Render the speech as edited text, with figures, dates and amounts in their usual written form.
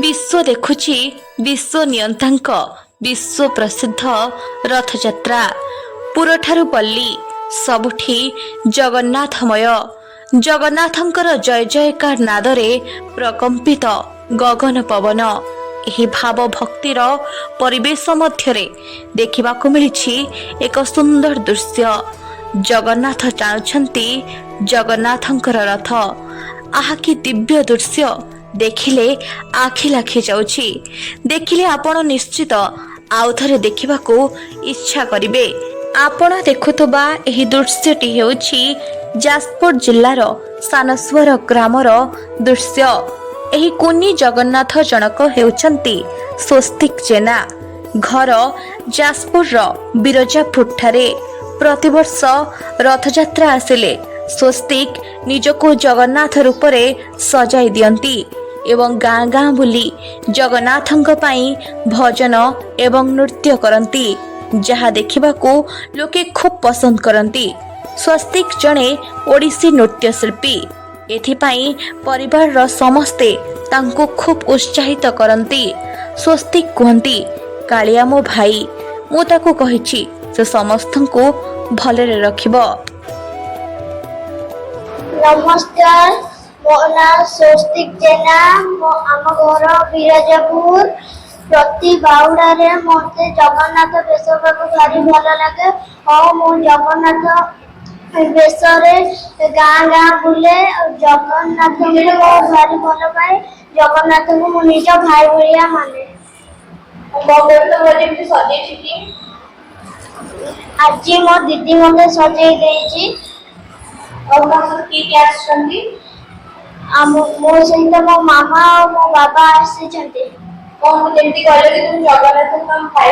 विश्व देखुची विश्व नियंतांक विश्व प्रसिद्ध रथयात्रा पुरठारु पल्ली सबुठी जगन्नाथमय जगन्नाथंकर जय जयकार नादरे प्रकंपित गगन पवन एही भाव भक्तिर परिवेश मध्यरे देखिबाकु मिलिछि एक सुंदर दृश्य। जगन्नाथ टाणुछंती जगन्नाथंकर रथ। आहा कि दिव्य दृश्य देखिले आखि लाखि जाउछि। देखिले आपण निश्चित आउ थरे देखिबाकू इच्छा करिवे। आपण देखुथबा एही दृश्यटी हेउछि जाजपुर जिल्लार सानस्वर ग्रामर दृश्य। एही कुनी जगन्नाथ जनक हेउछंती स्वस्तिक जेना। घर जाजपुर बिरजापुर ठारे। प्रतिवर्ष रथयात्रा आसिले स्वस्तिक निजको जगन्नाथ रूपरे सजाई दियंती एवं गाँ गाँ बुली जगन्नाथंक पाई भजन एवं नृत्य करंती, जहा देखिबाकू लोके खूब पसंद करंती। स्वस्तिक जणे ओडिसी नृत्य शिल्पी। एथिपाई परिवार रो समस्ते तांको खूब उत्साहित करंती। स्वस्तिक कहंती कालिया मो भाई, मु ताको कहिछि से समस्तंको भलरे रखिबो। नमस्कार, मो ना स्वस्तिक जेना। मो आम घर बिरजापुर। प्रति बाउडारे मते जगन्नाथ बेश भारी भल लगे और मो जगन्नाथ बेशरे गाँ गाँ बुले। जगन्नाथ को भारी भल पाए। जगन्नाथ को मो निज भाई भलिया माने। आज मो दीदी मते सजेई देछि और मो सहित मो मामा और मो बाबा आसी। जगन्नाथ भाई